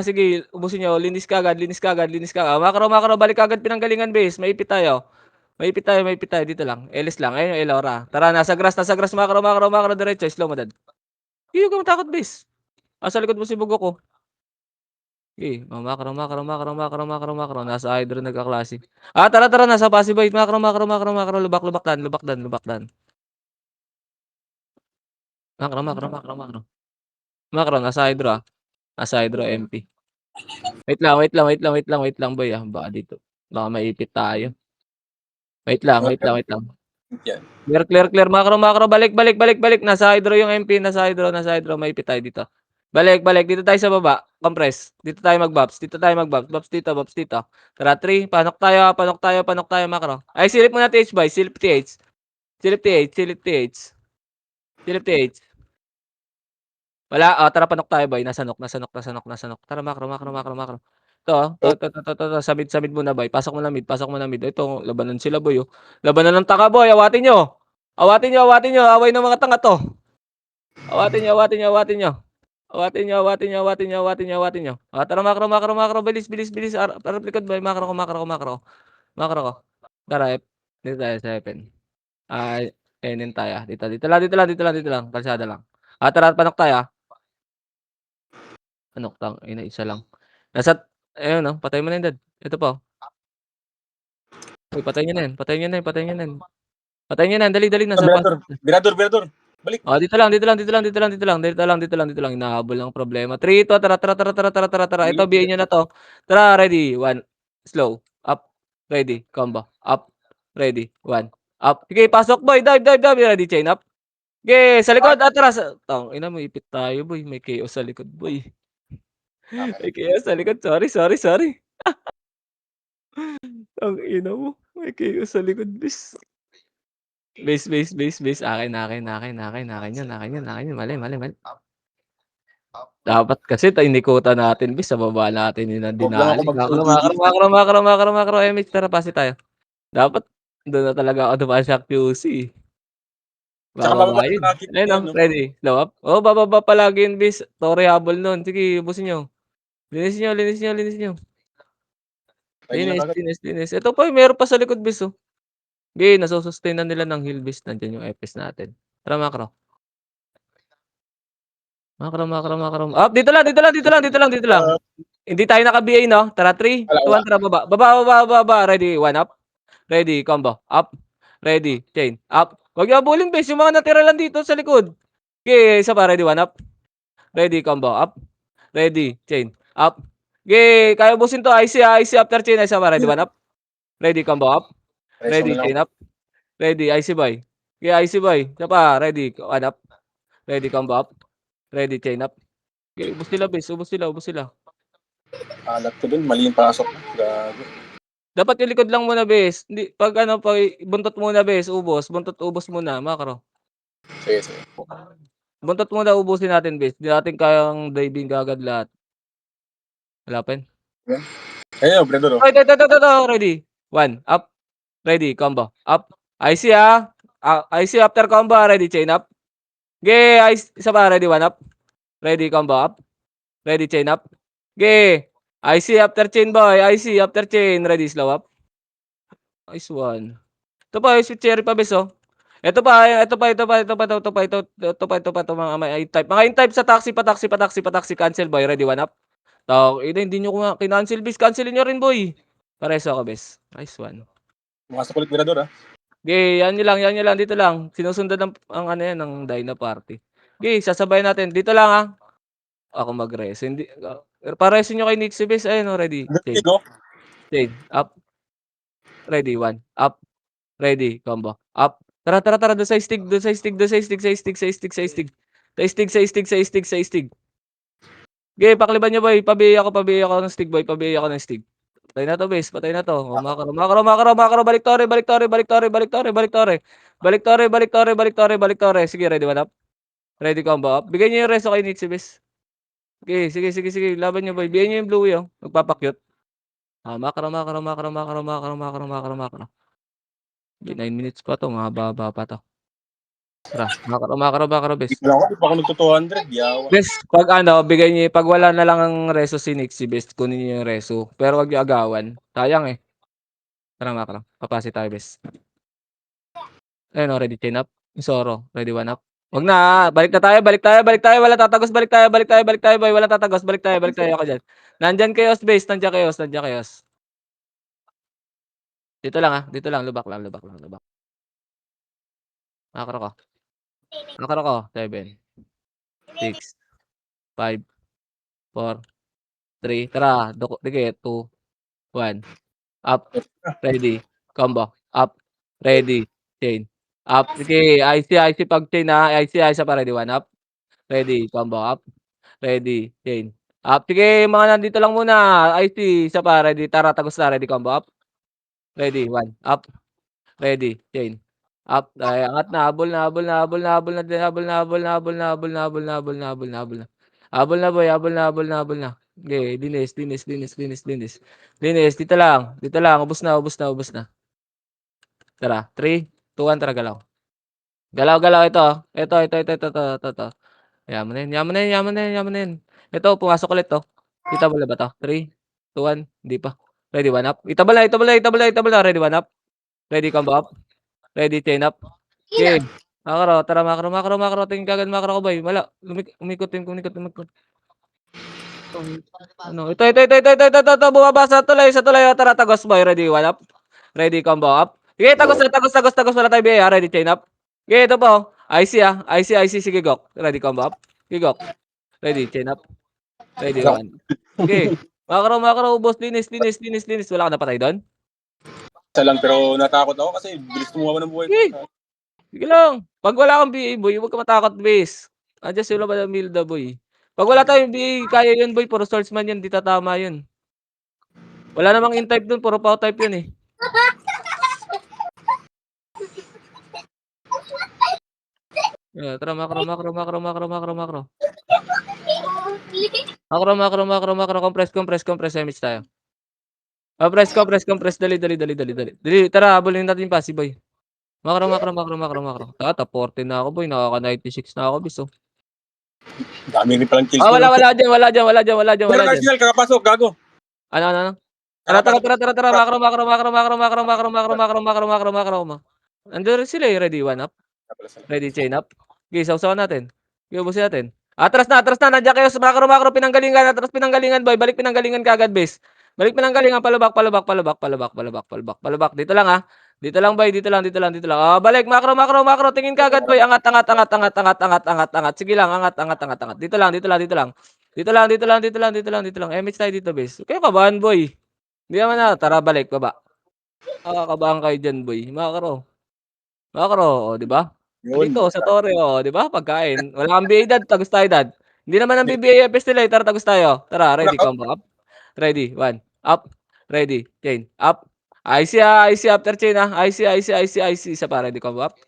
sige, ubusin niyo. Linis kaagad, linis kaagad, linis kaagad. Macro, macro, balik kaagad pinanggalingan, base. Maipit tayo. Maipit tayo, maipit tayo. Dito lang. Elis lang. Ayun yung Elora. Tara, nasa grass, macro, macro, macro, diretso. Slow mo, dad. Hindi ka matakot, base. Sa likod mo si Bugo ko. Okay, macro, macro, macro, macro, macro, macro. Nasa Hydro nagkaklase. Tara, tara, nasa passive bite. Macro, macro, macro, macro. Lubak, lubak, dan, lubak, dan, lubak, dan. Macro, macro, macro, macro. Macro, nasa Hydro, Nasa Hydro MP. Wait lang, wait lang, wait lang, wait lang, wait lang, boy, Baka dito. Baka maipit tayo. Wait lang, wait lang, wait lang. Yan. Clear, clear, clear. Macro, macro. Balik, balik, balik, balik. Nasa Hydro yung MP. Nasa Hydro. Maipit tayo dito. Balik, balik. Dito tayo sa baba. Compress. Dito tayo mag-bobs. Dito tayo mag-bobs. Bobs dito, bobs dito. Tara, 3. Panok tayo, panok tayo, panok tayo, macro. Ay, silip muna TH, boy. Silip TH. Silip TH, silip TH. Silip TH. Wala, tara panok tayo, boy. Nasa nok. Tara, macro, macro, macro, macro. To. Sa mid muna, boy. Pasok mo na mid, pasok mo na mid. Ito, labanan sila, boy, Labanan ng tanga, boy. Awatin nyo. Awatin nyo, awatin nyo. Away ng mga tanga to. Awatin nyo, awatin nyo, awatin nyo. Awatin nyo, awatin nyo, awatin nyo, awatin nyo, awatin nyo. Tara, macro, macro, macro. Bilis, bilis, bilis. Harap likod, boy. Macro ko, macro ko, macro. Macro ko. Tara, dito tayo sa Epen. Enin tayo. Dito lang. Kalsada lang. Tara, panok tayo, Ano, ina, isa lang. Ayun, patay mo na 'yan, dad. Ito pa, Uy, patayin niyo na 'yan, patayin niyo na 'yan, patayin niyo na 'yan. Patayin niyo na 'yan, dali, dali, nasa pas Berador, Berador, Berador. Balik. Dito lang. Hinahabol ang problema. 3, 2, tara, tara, tara, tara, tara, tara, tara. Ito, biyahin niyo na 'to. Tara, ready, 1, slow, up, ready, combo, up, ready, 1, up. Sige, pasok, boy, dive, dive, dive, ready, chain up. Sige, sa likod, atras. Tangina, maipit tayo, boy. May chaos sa likod, boy. May chaos sa likod. Sorry, sorry, sorry. Tangina mo, may chaos sa likod, bis. Base. Akin yan, mali, mali, mali. Dapat kasi inikutan natin, bis, sa baba natin yun ang Huwag lang ako dinali. Macro, magpupigil. macro, macro, macro, macro, macro, MH, tara, pase tayo. Dapat dun na talaga ako dumaan sa QC. Tsaka Bababa bababa yun. lagi Ayun, yan, no? ready, slow up. Bababa palagi yun, bis. Torre habol nun. Sige, ubusin nyo. Linis nyo. Tayo nyo lang agad. Linis. Ito pa, meron pa sa likod, bis, Sige, nasusustain na nila ng heal beast. Nandiyan yung epis natin. Tara, macro. Macro. Dito lang. Hindi tayo naka-BA, no? Tara, 3, Wala, 2, wala. 1, tara, baba. Ready, 1 up. Ready, combo. Up. Ready, chain. Up. Huwag niyo habulin, bes. Yung mga natira lang dito sa likod. Okay, isa pa. Ready, 1 up. Ready, combo. Up. Ready, chain. Up. Okay, kaya ubusin to. IC after chain. Isa pa. Ready, 1 up. Ready, combo. Up. Reso na Ready, lang. chain up. Ready, IC boy. Okay, IC boy. Isa pa. Ready, 1 up. Ready, combo up. Ready, chain up. Okay, ubos nila, bes. Ubos sila. Alat ko dun, mali yung pasok. Gago. Dapat yung likod lang muna, bes. Hindi, pag buntot muna, bes. Ubos muna, macro. Sige. Buntot muna, ubusin natin, bes. Hindi natin kayang diving kagad lahat. Wala pa yun. Ayun, Berador, oh. Ito. Ready. 1, up. Ready, combo. Up. IC IC after combo, ready, chain up. Ge, isa pa, ready, one up. Ready, combo up. Ready, chain up. Ge. IC after chain, boy. IC after chain. Ready, slow up. Nice one. Ito pa, sweet cherry pa, bes, oh. Ito pa, ito pa, mga may type. Mga in-type sa taxi, cancel, boy. Ready, one up. Hindi nyo ko nga kinancel, bes. Cancelin nyo rin, boy. Pareso ako, bes. Nice one. Mga sa kulit mirador, ha? Okay, yan nyo lang, dito lang. Sinusundan ang ano yan, ng Dyna Party. Okay, sasabay natin. Dito lang, ha. Ako mag-reso. Hindi, pareso nyo kay Nixie Base. Ayun, ready. Chain. Go. Chain. Up. Ready. One. Up. Ready. Combo. Up. Tara. Doon sa stick. Sa stick. Okay, pakliban nyo, boy. Pabiya ako ng stick, boy. Pabiya ako ng stick. Patay na to, base. Patay na to. Oh, makro. Balik tore. Sige, ready, one up. Ready, combo up. Bigay niyo yung reso kay Nixie, base. Okay, sige. Laban niyo, boy. Bigay niyo yung blue, yung magpapakyut. Makro. 9 minutes pa to. Mahaba pa to. Tara, makro, base. Hindi pa ako nagto-200. Yawa. Bes, pag wala na lang ang reso si Nixie, bes, kunin niyo yung reso. Pero wag niyo agawan. Sayang, eh. Tara, makro. Papasi tayo, bes. Ayun, ready, chain up. Zoro, ready, one up. Wag na, balik tayo. Wala tatagos, balik tayo, boy. Wala tatagos, balik tayo ako dyan. Nandyan chaos, base. Nandyan chaos. Dito lang, lubak lang. Makro ko. 7, 6, 5, 4, 3. Tara, dikit, 2, 1. Up, ready, combo, up, ready, chain, up, sige, IC pag chain, IC pa, ready, one up, ready, combo, up, ready, chain, up, sige, mga nandito lang muna, IC, isa pa, ready, tara, tagos na, ready, combo, up, ready, one, up, ready, chain, up, ay, angat na, habol na, habol na, okay, linis, dito lang, ubos na. Tara, 3, 2, 1, tara, galaw. Galaw ito. Yaman na yan. Ito, pumasok ulit to. Kita mo na ba to? 3, 2, 1, hindi pa. Ready, one up. Itabal na. Ready, one up. Ready, combo up. Ready, chain up. Okay. Makro, tara, makro. Tingin kagad makro ko, boy. Wala. Umikot. Ano? Ito. Bumaba sa tulay. Tara, tagos, boy. Ready, one up. Ready, combo up. Okay, tagos. Wala tayo BA. Ready, chain up. Okay, ito po. IC. Sige, gok. Ready, combo up. Sige, gok. Ready, chain up. Ready, one. Okay. Makro. Ubos. Linis. Wala ka napatay doon? Isa lang, pero natakot ako kasi bilis tumuha ng buhay ko. Sige lang. Pag wala kang BA, boy, huwag ka matakot, base. Andiyan sila ba ng Milda, boy. Pag wala tayong BA, kaya yun, boy. Puro swordsman yun. Di tatama yun. Wala namang in-type dun. Puro pow-type yun, eh. Yeah, tara, makro. Compress. Damage tayo. Compress. Dali. Tara, habulin natin pa si boy. Makro. Top 14 na ako, boy. Nakaka 96 na ako, bis, oh. Dami rin palang kills. Wala dyan. Pero Arsenal, kakapasok, gago. Ano? Tara. Makro. Andun rin sila, eh. Ready, one up. Ready, chain up. Okay, sausawan natin. Okay, ubusin natin. Atras na. Nandiyan kayo sa makro. Pinanggalingan. Atras pinanggalingan, boy. Balik pinanggalingan kagad, base. Balik pinanggalingan. Palabak. Dito lang, ha. Dito lang, boy. Dito lang. Balik. Makro. Tingin kagad, boy. Angat. Sige lang. Angat. Dito lang. MH tayo dito, base. Kayo kabahan, boy. Hindi naman na. Tara, balik. Baba. Nakakabahan kayo dyan, boy. Makro. O, di ba? Dito sa Torre, di ba? Pagkain. Wala kang BA, dad. Tagos tayo, dad. Hindi naman ang BBA FS nila, eh. Tara, tagos tayo. Tara, ready, combo up. Ready, one. Up. Ready, chain. Up. IC after chain, ha. IC. Isa pa, ready, combo up.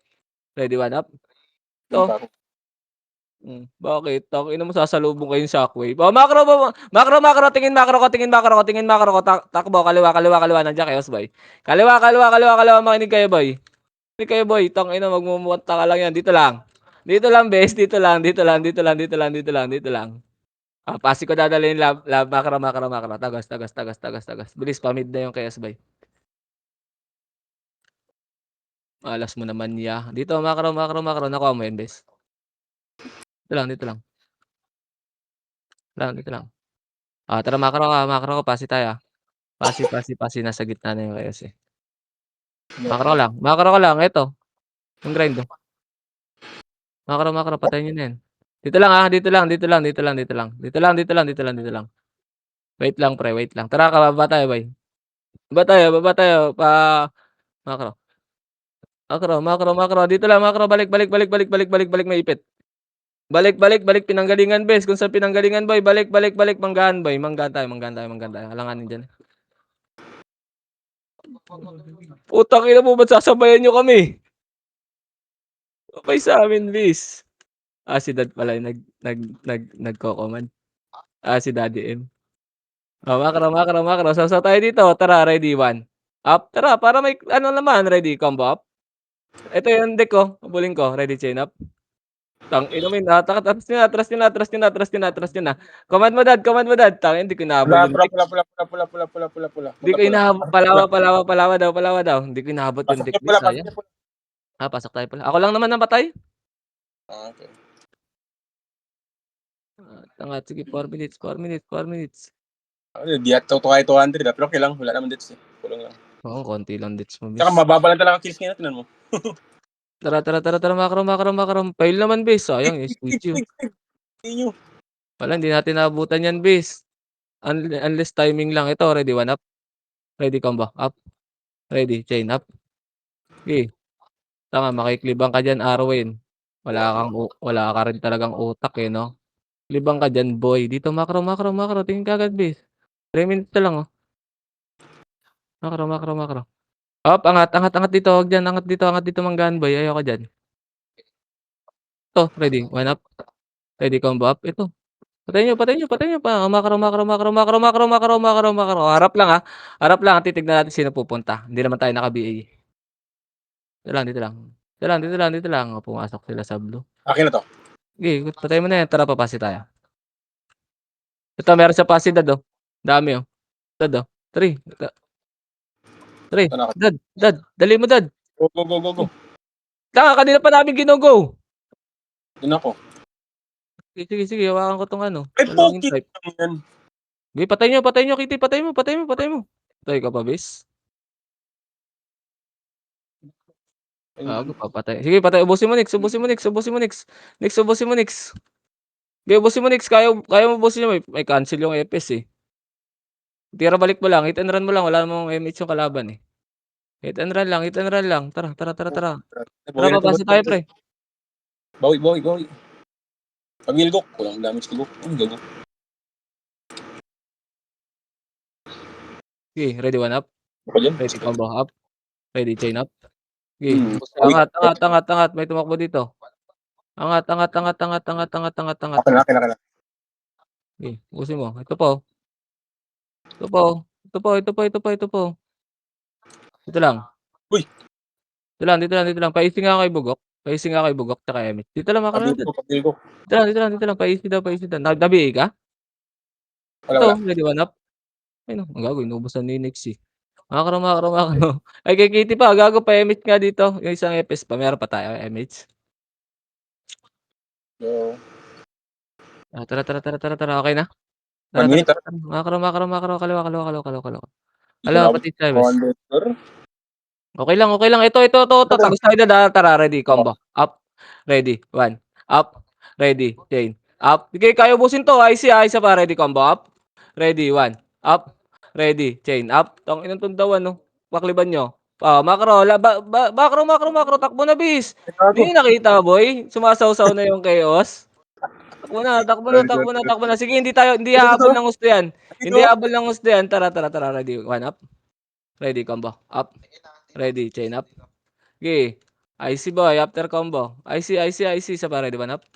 Ready, one up. Ito. Bakit? Tangina mo sasalubong kayong shockwave. Oh, macro ba macro, tingin macro ko, tingin macro ko, tingin macro ko, takbo kaliwa, nandiyan Chaos boy. Kaliwa, makinig kayo boy. Makinig kayo boy, tangina magmumuwanta ka lang yan, dito lang. Dito lang bes, dito lang. Dito lang. Pasi ko dadalhin lab, macro. Tagas. Bilis pa-mid na yung Chaos boy. Malas mo naman dito macro, nakuha mo yun bes. Dito lang. Dito lang. Tara macro ko, pasi tayo. Pasi, nasa gitna na yung Chaos eh. Macro ka lang, eto. Yung grind oh. Macro, patayin niyo na yan. Dito lang. Wait lang pre, wait lang. Tara baba tayo boy. Baba tayo macro. Macro. Dito lang macro, balik maipit. Balik pinanggalingan bes, kung saan pinanggalingan boy, balik manggahan boy, manggahan tayo. Alanganin diyan. Putang ina mo, ba't sasabayan niyo kami? Sabay sa amin bis. Si Dad pala yung nagko-command. Si Daddy M. Macro. Sasaw tayo dito. Tara, ready, 1. Up. Tara, para may ano naman, ready, combo up. Ito yung deck ko. Habulin ko. Ready, chain up. Tangina mo yun. Atras nyo na. Command mo, Dad. Tangina, hindi ko inahabol yung deck. Pula. Hindi ko inahabol. Palawa daw. Hindi ko inahabol yung deck. Sayang. Pasok tayo pala. Ako lang naman ang patay. Okay. Tangat, sige, 4 minutes. Di at to kaya 200 pero okay lang, wala naman dito eh. Kulang lang. Oo, konti lang dits mo, bis. Tsaka mababa lang talaga ang kills ngayon, tinan mo. Tara, macro. Fail naman, bis. Sayang, SPG. Inyo. Wala, hindi natin naabutan yan, bis. Unless timing lang. Ito, ready, 1 up. Ready, combo. Up. Ready, chain up. Okay. Tanga, makiklibang ka dyan, Arwen. Wala ka rin talagang utak eh, no? Libang ka dyan, boy. Dito, macro. Tingin ka agad, bis. 3 minutes na lang, oh. Macro. Up, angat dito. Huwag dyan, angat dito, manggaan, boy. Ayoko dyan. Ito, ready, 1 up. Ready, combo up. Ito. Patayin nyo pa. Macro. Harap lang, Harap lang. Titignan natin sino pupunta. Hindi naman tayo naka-BA. Dito lang. Pumasok sila sa blue. Akin na to. Sige, patayin mo na yan. Tara, papasi tayo. Ito, meron sa pasi, Dad, oh. Dami, oh. Dad, oh. 3. Dad. Dali mo, Dad. Go. Tanga, kanina pa namin gino-go. Doon ako. Sige. Hawakan ko tong ano. Ay, pocket lang yan. Sige, patayin nyo, Kitty. Patay mo. Patay ka pa, bis. Papatay. Sige, patay. Ubusin mo, Nix. Nix. Sige, ubusin mo, Nix. Kaya mo ubusin mo. May cancel yung FS eh. Tira, balik mo lang. Hit and run mo lang. Wala namang MH yung kalaban eh. Hit and run lang. Tara. Tara, papasa tayo, pre. Bawi. Pamil Gok. Kulang damage ko, Gok. Gago. Okay, ready, 1 up. Ready, combo up. Ready, chain up. Okay, angat. May tumakbo dito. Angat. Akin na. Okay, ubusin mo. Ito po. Ito lang. Uy! Dito lang. Paising nga kay Bugok. Tsaka Emmett. Dito lang, Pamil Gok. Dito lang. Paisi daw. Nabi ka? Wala. Ito, ready, 1 up. Ay no, ang gago, inuubusan ni Nix eh. Macro. Ay, kay Kitty pa, gago pa MH nga dito. Yung isang FS pa, meron pa tayo MH. So, Tara. Okay na? 1 minute. Macro. Kaliwa. Pati Chavez. Okay lang. Ito. Tagos tayo na. Tara, ready, combo. Up. Ready, 1. Up. Ready, chain. Up. Sige, kaya ubusin to. Isa pa, ready, combo. Up. Ready, 1. Up. Ready, chain. Up. Tang inang tundawan, no? Pakliban nyo. Macro. Macro. Takbo na, bis. Hindi nakita, boy. Sumasawsaw na yung chaos. Takbo na. Sige, hindi hahabol ng gusto yan. Tara. Ready, 1 up. Ready, combo. Up. Ready, chain up. Okay. IC boy, after combo. IC. Isa pa, ready, 1 up.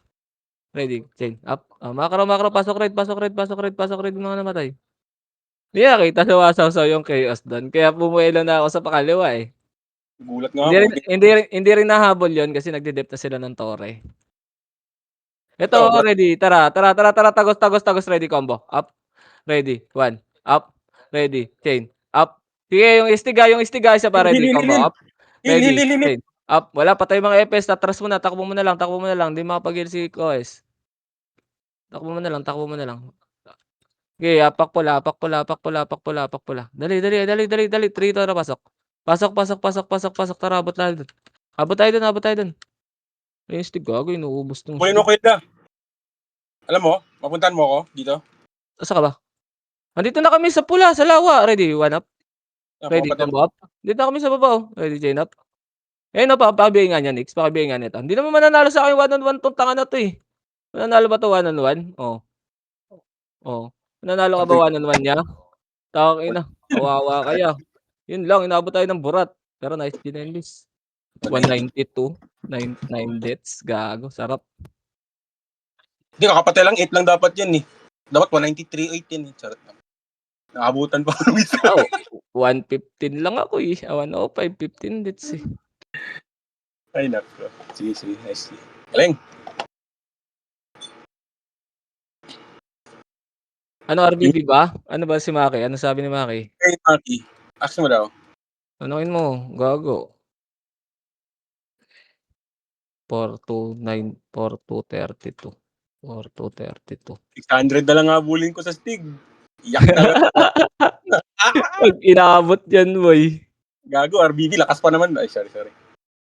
Ready, chain, up. Macro, pasok red, pasok red, pasok red, pasok red yung mga namatay. Hindi nakita sumasawsaw yung chaos do'n, kaya pumuelo na ako sa pakaliwa, eh. Gulat nga Hindi ako. rin hindi rin hindi rin nahabol yun kasi nagde-dep na sila ng tore. Ito, Eto, ready, tara, tara, tara, tara, tagos, tagos, tagos, ready, combo, up, ready, 1, up, ready, chain, up. Sige, yung istiga, isa pa, heal, ready, heal, heal, combo, heal. up, Heal, heal, ready, heal, heal, heal. chain, up. Wala, patay yung mga EPS, tatras mo na, takbo mo na lang, takbo mo na lang, hindi makapag-heal si Koes. Takbo mo na lang, takbo mo na lang. Sige, apak pula, apak pula, apak pula, apak pula, apak pula. Dali, dali, dali, dali, dali, 3 tara, pasok. Pasok, pasok, pasok, pasok, pasok, tara, abot tayo dun. Abot tayo dun, abot tayo dun. Yung stick, gago, inuubos tong Kunin stick. mo Kuya. Alam mo, mapuntahan mo ako dito. Asa ka ba? Nandito na kami sa pula, sa lawa. Ready, 1 up. Ready, Papatay mo. combo up. Dito na kami sa baba, oh. Ready, chain up. Ayun na, pakibigay nga niya, Nix. Pakibigay nga nito. Hindi naman mananalo sa akin 1-on-1 'tong tanga na 'to, eh. Mananalo ba 'to 1-on-1? Oh, oh. Mananalo ka ba 1-on-1 niya? Tangina, kawawa kaya. Yun lang, inabot tayo ng burat. Pero nice Ginelis. 192, 9 deaths, gago, sarap. Hindi, kakapatay lang 8 lang dapat yan eh. Dapat 193.8 yan eh. Charot lang. Nakabutan pa ako ng isa. Oh, 115 lang ako, eh. 105, 15 deaths, eh. Ay, nako. Sige, sige. Nice. Galing. Ano, RBB ba? Ano ba si Maki? Ano sabi ni Maki? Hey, Maki. Ask mo daw. Anuhin mo, gago. 429, 4232. 4232. 600 na lang habulin ko sa Stig. Iyak talaga. Ah! 'Pag inabot yan, boy. Gago, RBB. Lakas pa naman. Ay, sorry, sorry.